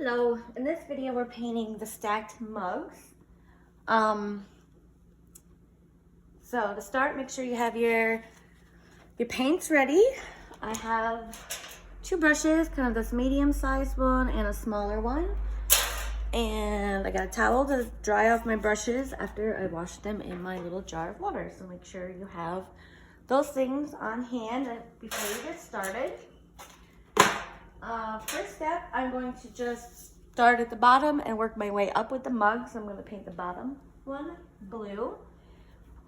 Hello, in this video we're painting the stacked mugs. So to start, make sure you have your paints ready. I have two brushes, kind of this medium-sized one and a smaller one. And I got a towel to dry off my brushes after I washed them in my little jar of water. So make sure you have those things on hand before you get started. First step, I'm going to just start at the bottom and work my way up with the mugs. I'm going to paint the bottom one blue.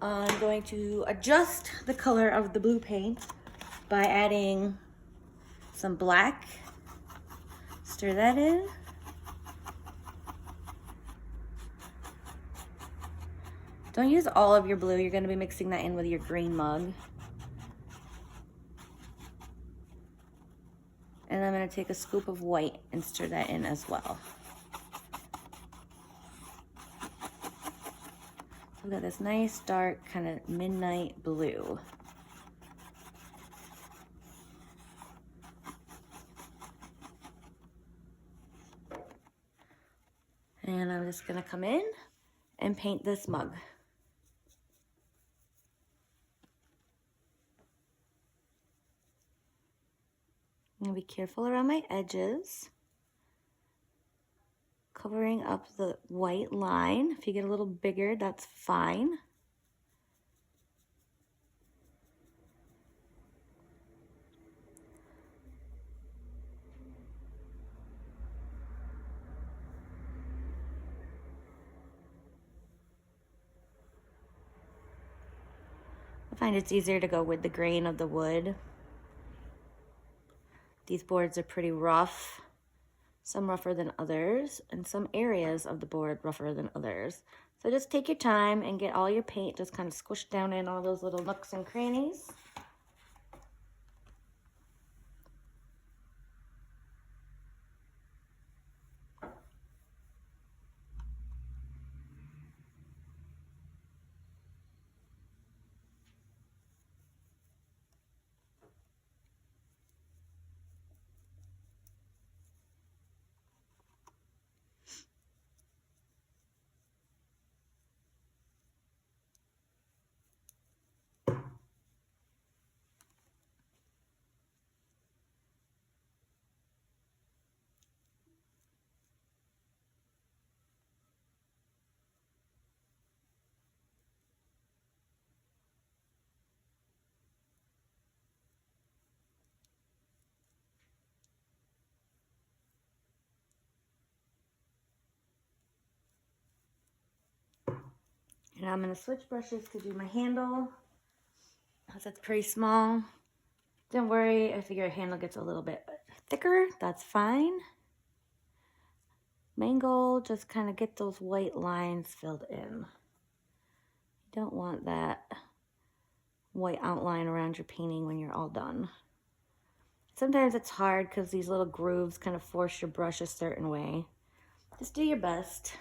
I'm going to adjust the color of the blue paint by adding some black. Stir that in. Don't use all of your blue. You're going to be mixing that in with your green mug. And I'm going to take a scoop of white and stir that in as well. So I've got this nice dark kind of midnight blue. And I'm just going to come in and paint this mug. I'm going to be careful around my edges, covering up the white line. If you get a little bigger, that's fine. I find it's easier to go with the grain of the wood. These boards are pretty rough, some rougher than others, and some areas of the board rougher than others. So just take your time and get all your paint just kind of squished down in all those little nooks and crannies. And I'm going to switch brushes to do my handle, because it's pretty small. Don't worry if your handle gets a little bit thicker, that's fine. Main goal, just kind of get those white lines filled in. You don't want that white outline around your painting when you're all done. Sometimes it's hard because these little grooves kind of force your brush a certain way. Just do your best.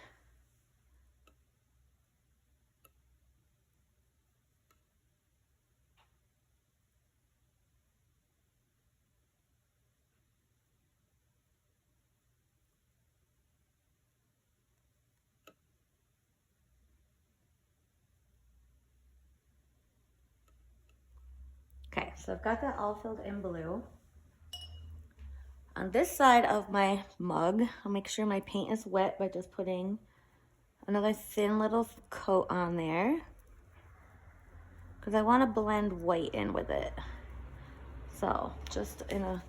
Okay, so I've got that all filled in blue. On this side of my mug, I'll make sure my paint is wet by just putting another thin little coat on there, because I want to blend white in with it. So just to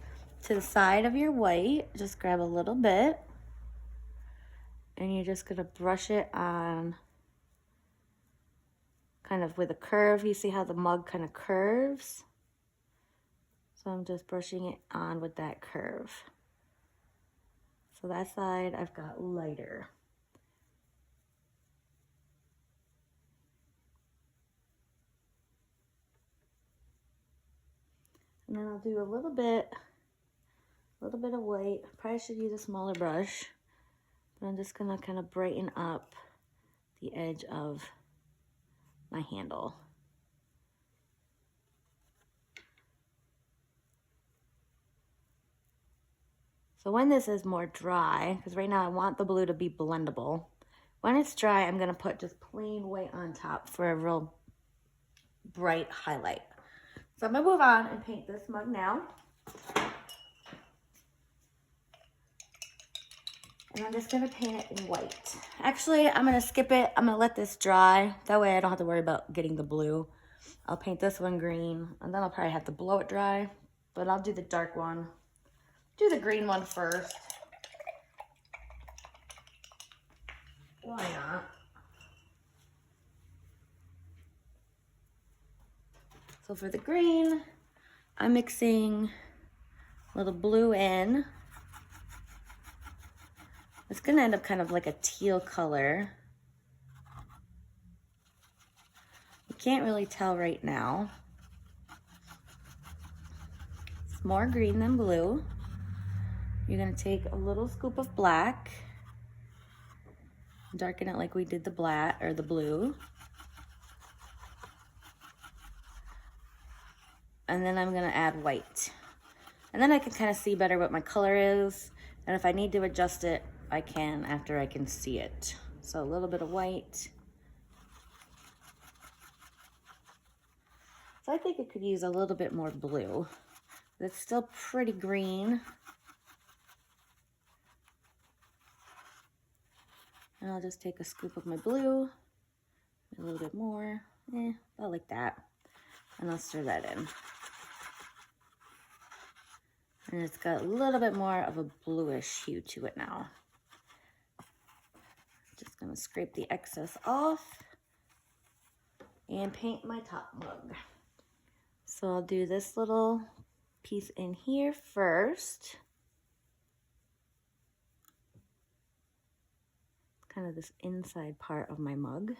the side of your white, just grab a little bit, and you're just going to brush it on kind of with a curve. You see how the mug kind of curves? So I'm just brushing it on with that curve. So that side I've got lighter. And then I'll do a little bit of white. Probably should use a smaller brush, but I'm just gonna kind of brighten up the edge of my handle. So when this is more dry, because right now I want the blue to be blendable. When it's dry, I'm gonna put just plain white on top for a real bright highlight. So I'm gonna move on and paint this mug now. And I'm just gonna paint it in white. Actually, I'm gonna skip it. I'm gonna let this dry. That way I don't have to worry about getting the blue. I'll paint this one green, and then I'll probably have to blow it dry, but I'll do the dark one. Do the green one first. Why not? So for the green, I'm mixing a little blue in. It's gonna end up kind of like a teal color. You can't really tell right now. It's more green than blue. You're gonna take a little scoop of black, darken it like we did the black or the blue. And then I'm gonna add white. And then I can kind of see better what my color is. And if I need to adjust it, I can after I can see it. So a little bit of white. So I think it could use a little bit more blue. It's still pretty green. And I'll just take a scoop of my blue, a little bit more, about like that. And I'll stir that in. And it's got a little bit more of a bluish hue to it now. Just gonna scrape the excess off and paint my top mug. So I'll do this little piece in here first. Kind of this inside part of my mug.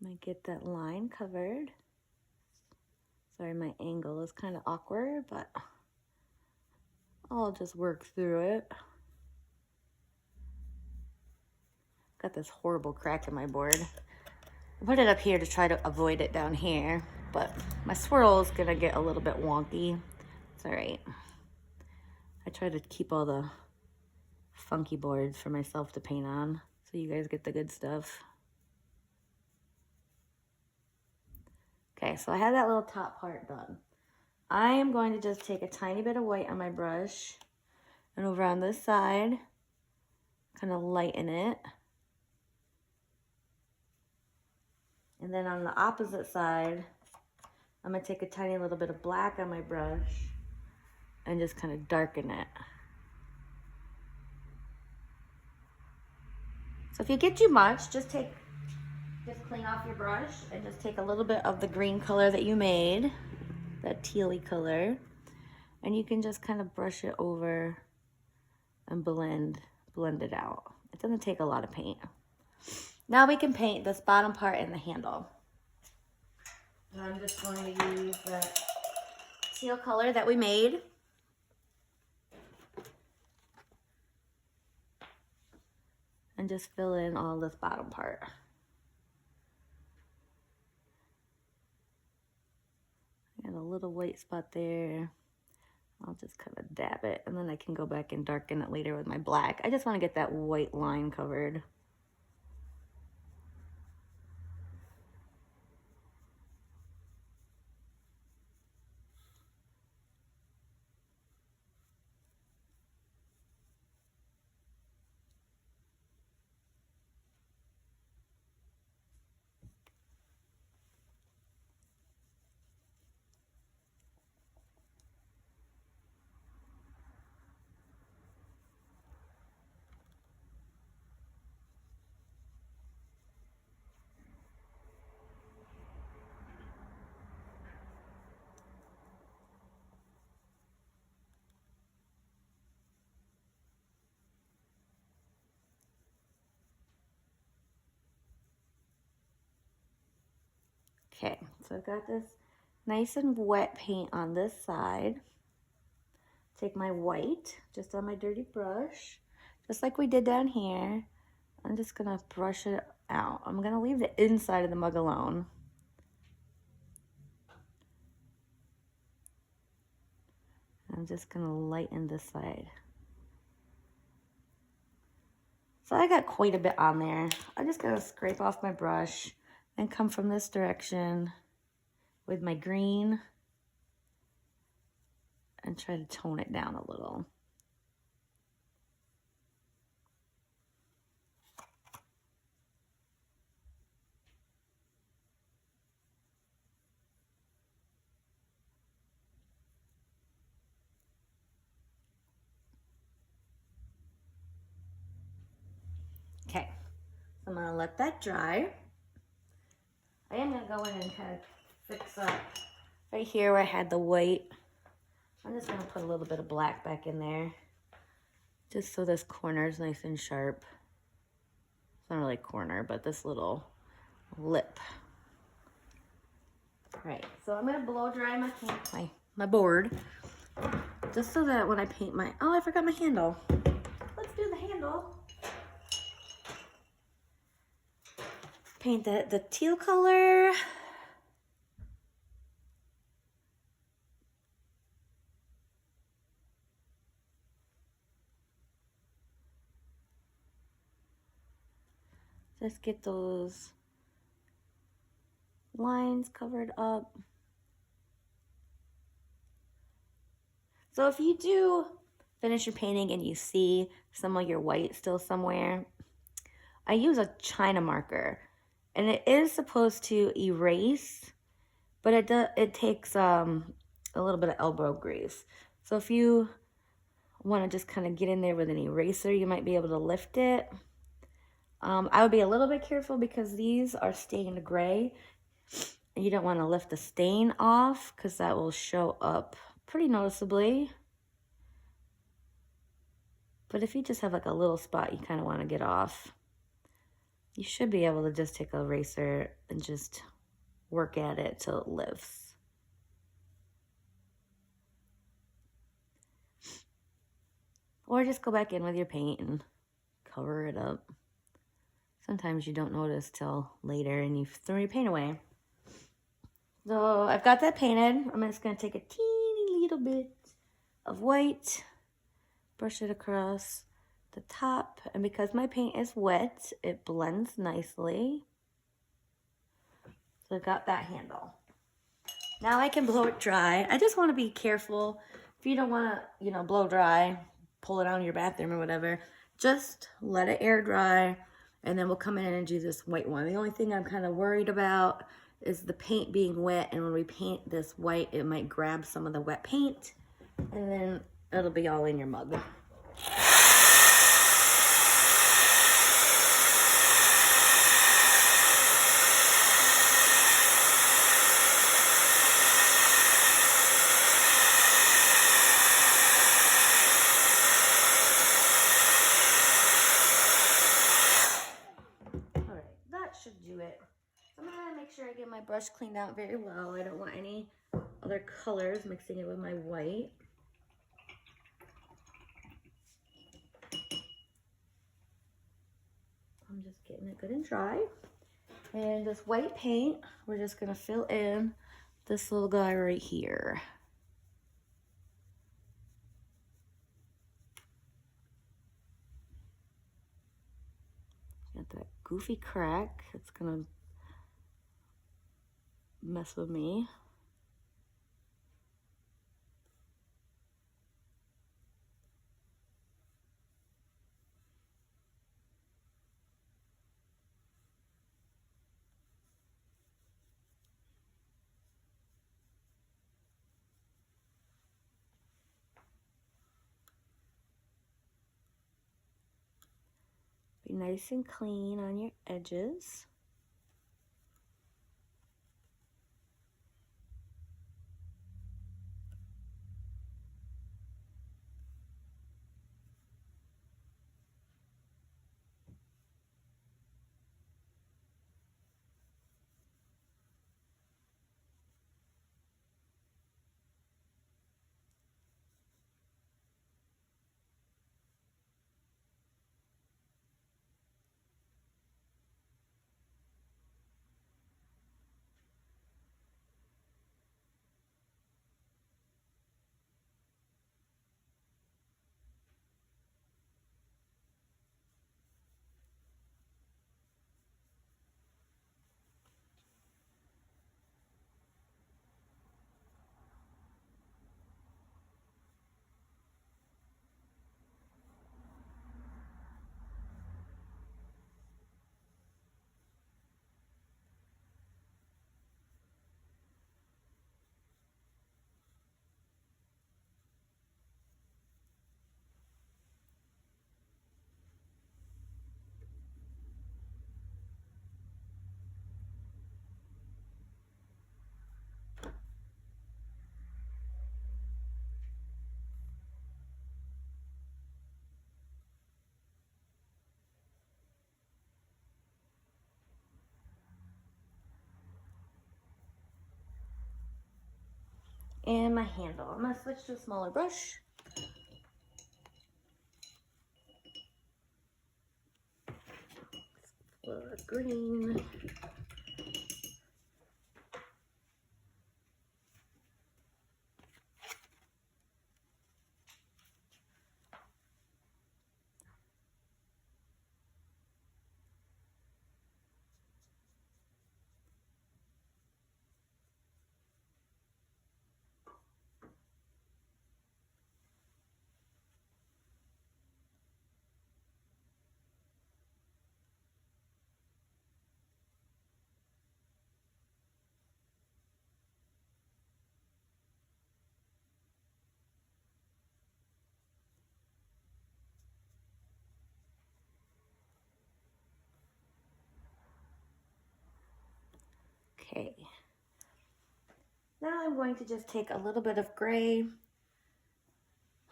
Might get that line covered. Sorry, my angle is kind of awkward, but I'll just work through it. Got this horrible crack in my board. I put it up here to try to avoid it down here, but my swirl is gonna get a little bit wonky. It's all right. I try to keep all the funky boards for myself to paint on, so you guys get the good stuff. Okay, so I have that little top part done. I am going to just take a tiny bit of white on my brush and over on this side, kind of lighten it. And then on the opposite side, I'm gonna take a tiny little bit of black on my brush and just kind of darken it. So if you get too much, just clean off your brush and just take a little bit of the green color that you made, that tealy color, and you can just kind of brush it over and blend it out. It doesn't take a lot of paint. Now we can paint this bottom part and the handle. And I'm just going to use the teal color that we made. And just fill in all this bottom part. I got a little white spot there. I'll just kind of dab it, and then I can go back and darken it later with my black. I just want to get that white line covered. Okay, so I've got this nice and wet paint on this side. Take my white, just on my dirty brush, just like we did down here. I'm just gonna brush it out. I'm gonna leave the inside of the mug alone. I'm just gonna lighten this side. So I got quite a bit on there. I'm just gonna scrape off my brush and come from this direction with my green and try to tone it down a little. Okay, so I'm gonna let that dry. I am gonna go in and kind of fix up right here where I had the white. I'm just gonna put a little bit of black back in there, just so this corner is nice and sharp. It's not really corner, but this little lip. All right, so I'm gonna blow dry my paint, my board, just so that when I paint my, oh, I forgot my handle. Let's do the handle. Paint the teal color. Just get those lines covered up. So if you do finish your painting and you see some of your white still somewhere, I use a China marker, and it is supposed to erase, but it takes a little bit of elbow grease. So if you want to just kind of get in there with an eraser, you might be able to lift it. I would be a little bit careful because these are stained gray. You don't want to lift the stain off because that will show up pretty noticeably. But if you just have like a little spot you kind of want to get off, you should be able to just take a eraser and just work at it till it lifts. Or just go back in with your paint and cover it up. Sometimes you don't notice till later and you throw your paint away. So I've got that painted. I'm just going to take a teeny little bit of white, brush it across the top, and because my paint is wet, it blends nicely. So I've got that handle. Now I can blow it dry. I just want to be careful. If you don't want to, blow dry, pull it out in your bathroom or whatever, just let it air dry, and then we'll come in and do this white one. The only thing I'm kind of worried about is the paint being wet, and when we paint this white, it might grab some of the wet paint, and then it'll be all in your mug. Should do it. I'm gonna make sure I get my brush cleaned out very well. I don't want any other colors mixing it with my white. I'm just getting it good and dry. And this white paint, we're just gonna fill in this little guy right here. Got that goofy crack. It's gonna mess with me. Be nice and clean on your edges. and my handle. I'm gonna switch to a smaller brush. Green. Okay. Now I'm going to just take a little bit of gray.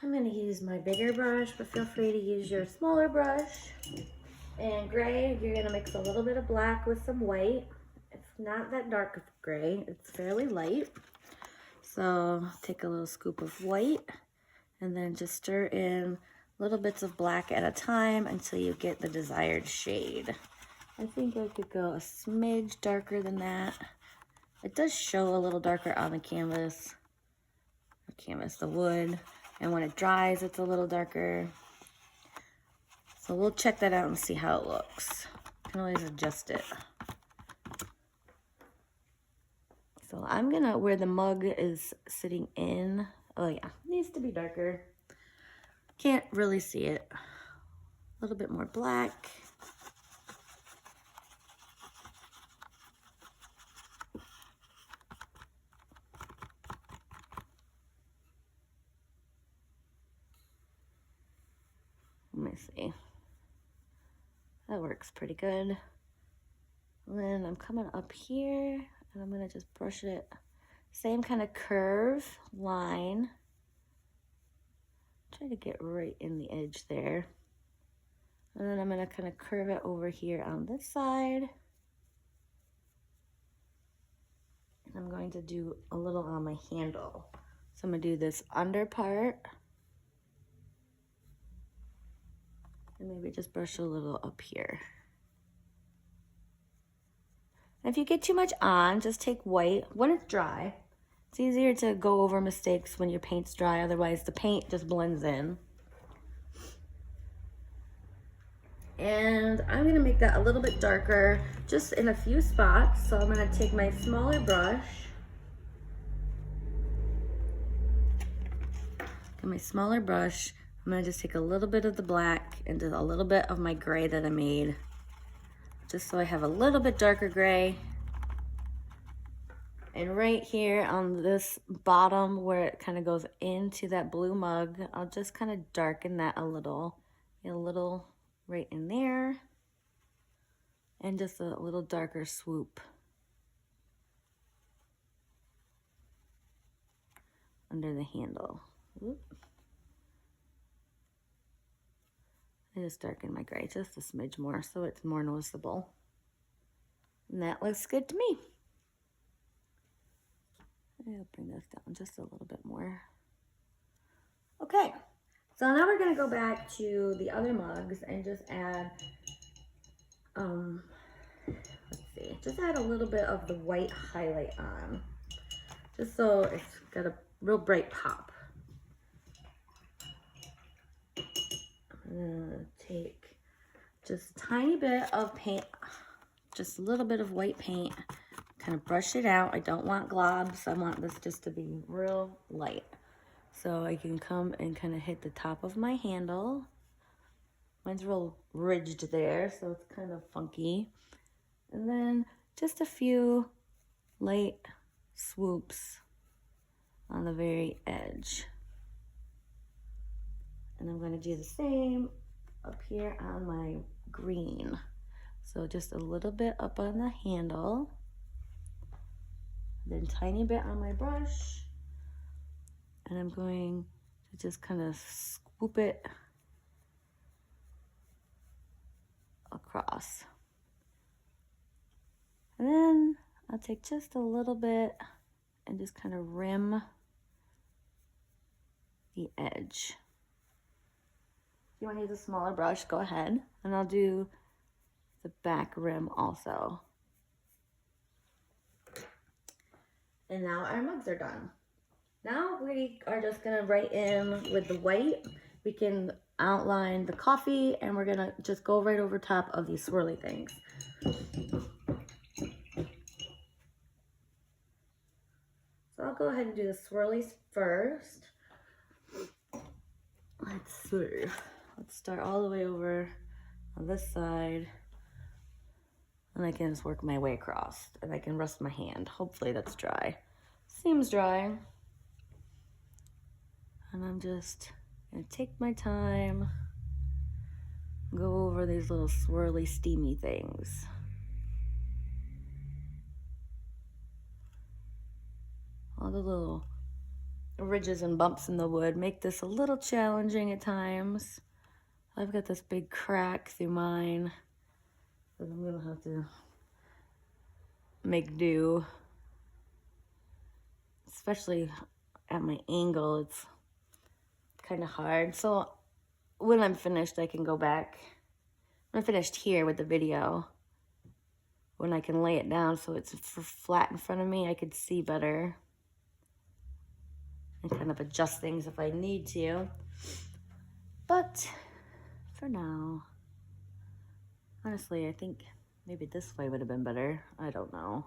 I'm going to use my bigger brush, but feel free to use your smaller brush. And gray, you're going to mix a little bit of black with some white. It's not that dark of gray, it's fairly light. So take a little scoop of white and then just stir in little bits of black at a time until you get the desired shade. I think I could go a smidge darker than that. It does show a little darker on the canvas. The wood. And when it dries, it's a little darker. So we'll check that out and see how it looks. You can always adjust it. So I'm gonna, where the mug is sitting in, oh yeah, needs to be darker. Can't really see it. A little bit more black. Let me see. That works pretty good. And then I'm coming up here and I'm gonna just brush it. Same kind of curve line. Try to get right in the edge there. And then I'm gonna kind of curve it over here on this side. And I'm going to do a little on my handle. So I'm gonna do this under part. And maybe just brush a little up here. And if you get too much on, just take white when it's dry. It's easier to go over mistakes when your paint's dry, otherwise the paint just blends in. And I'm gonna make that a little bit darker, just in a few spots. So I'm gonna take my smaller brush. I'm gonna just take a little bit of the black and a little bit of my gray that I made, just so I have a little bit darker gray. And right here on this bottom where it kind of goes into that blue mug, I'll just kind of darken that a little right in there. And just a little darker swoop under the handle. Whoop. I just darken my gray just a smidge more so it's more noticeable. And that looks good to me. I'll bring this down just a little bit more. Okay, so now we're gonna go back to the other mugs and just add, just add a little bit of the white highlight on, just so it's got a real bright pop. I'm gonna take just a tiny bit of paint, just a little bit of white paint, kind of brush it out. I don't want globs. I want this just to be real light. So I can come and kind of hit the top of my handle. Mine's real ridged there, so it's kind of funky. And then just a few light swoops on the very edge. And I'm going to do the same up here on my green. So just a little bit up on the handle, then tiny bit on my brush, and I'm going to just kind of swoop it across. And then I'll take just a little bit and just kind of rim the edge. If you want to use a smaller brush, go ahead. And I'll do the back rim also. And now our mugs are done. Now we are just gonna write in with the white. We can outline the coffee and we're gonna just go right over top of these swirly things. So I'll go ahead and do the swirlies first. Let's see. Let's start all the way over on this side. And I can just work my way across. And I can rest my hand. Hopefully that's dry. Seems dry. And I'm just gonna take my time, go over these little swirly, steamy things. All the little ridges and bumps in the wood make this a little challenging at times. I've got this big crack through mine that I'm gonna have to make do. Especially at my angle, it's kind of hard. So when I'm finished, I can go back. When I'm finished here with the video, when I can lay it down so it's flat in front of me, I could see better and kind of adjust things if I need to. But for now, honestly, I think maybe this way would have been better. I don't know.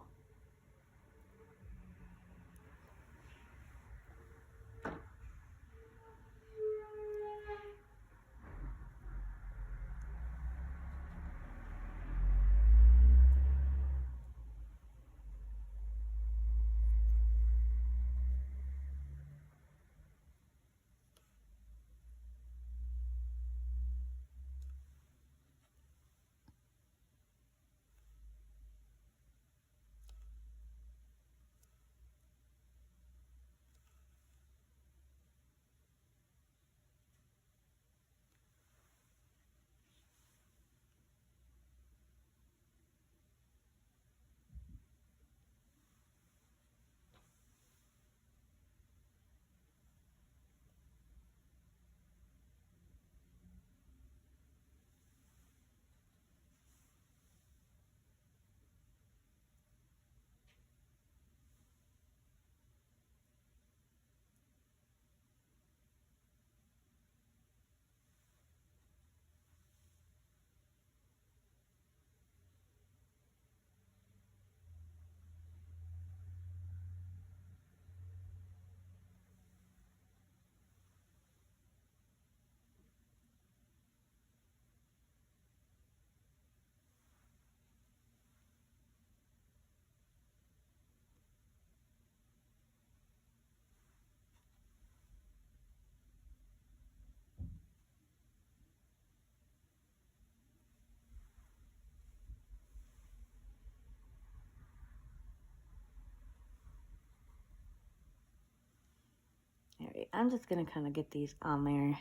All right, I'm just gonna kind of get these on there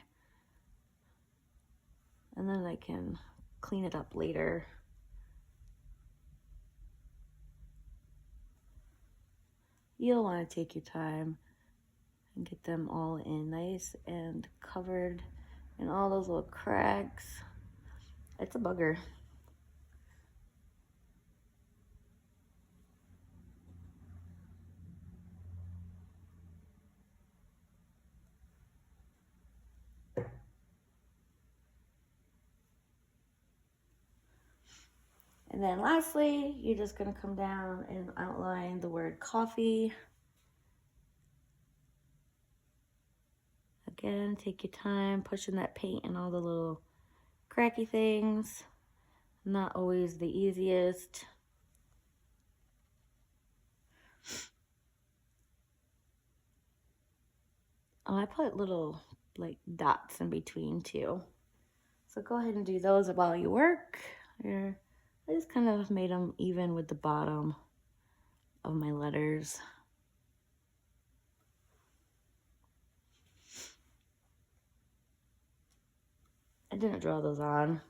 and then I can clean it up later. You'll want to take your time and get them all in nice and covered in all those little cracks. It's a bugger. And then lastly, you're just gonna come down and outline the word coffee. Again, take your time pushing that paint in all the little cracky things. Not always the easiest. Oh, I put little like dots in between too. So go ahead and do those while you work. I just kind of made them even with the bottom of my letters. I didn't draw those on.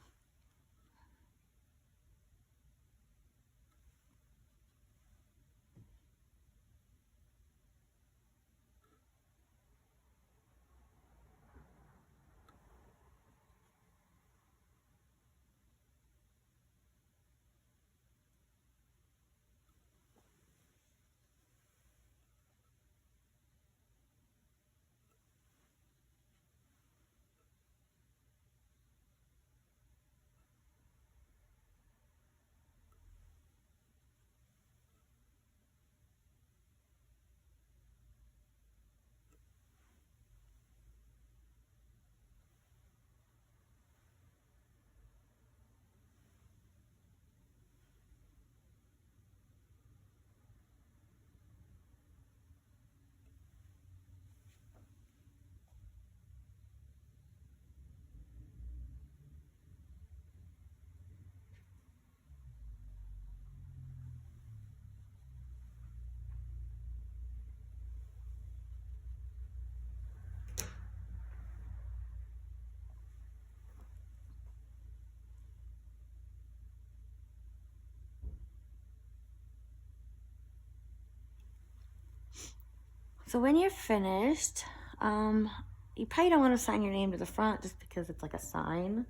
So when you're finished, you probably don't want to sign your name to the front just because it's like a sign.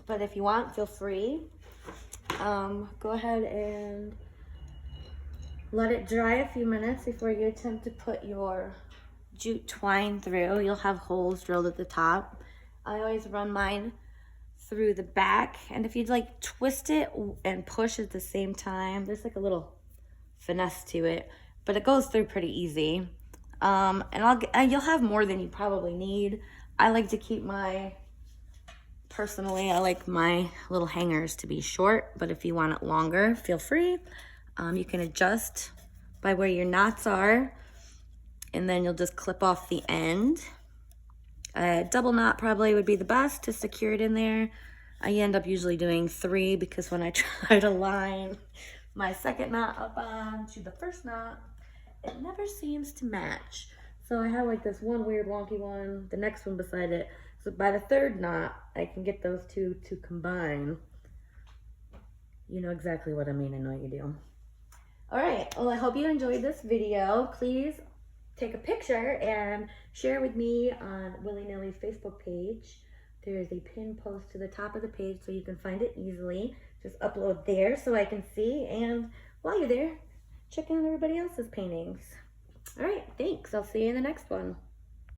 But if you want, feel free. Go ahead and let it dry a few minutes before you attempt to put your jute twine through. You'll have holes drilled at the top. I always run mine through the back, and if you'd like twist it and push at the same time, there's like a little finesse to it, but it goes through pretty easy. And you'll have more than you probably need. I like to keep personally, I like my little hangers to be short, but if you want it longer, feel free. You can adjust by where your knots are, and then you'll just clip off the end. A double knot probably would be the best to secure it in there. I end up usually doing 3 because when I try to line my second knot up onto the first knot, it never seems to match. So I have like this one weird wonky one, the next one beside it. So by the 3rd knot, I can get those two to combine. You know exactly what I mean. I know you do. All right, well, I hope you enjoyed this video. Please take a picture and share with me on Willy-Nilly's Facebook page. There's a pinned post to the top of the page so you can find it easily. Just upload there so I can see, and while you're there, check out everybody else's paintings. All right, thanks. I'll see you in the next one.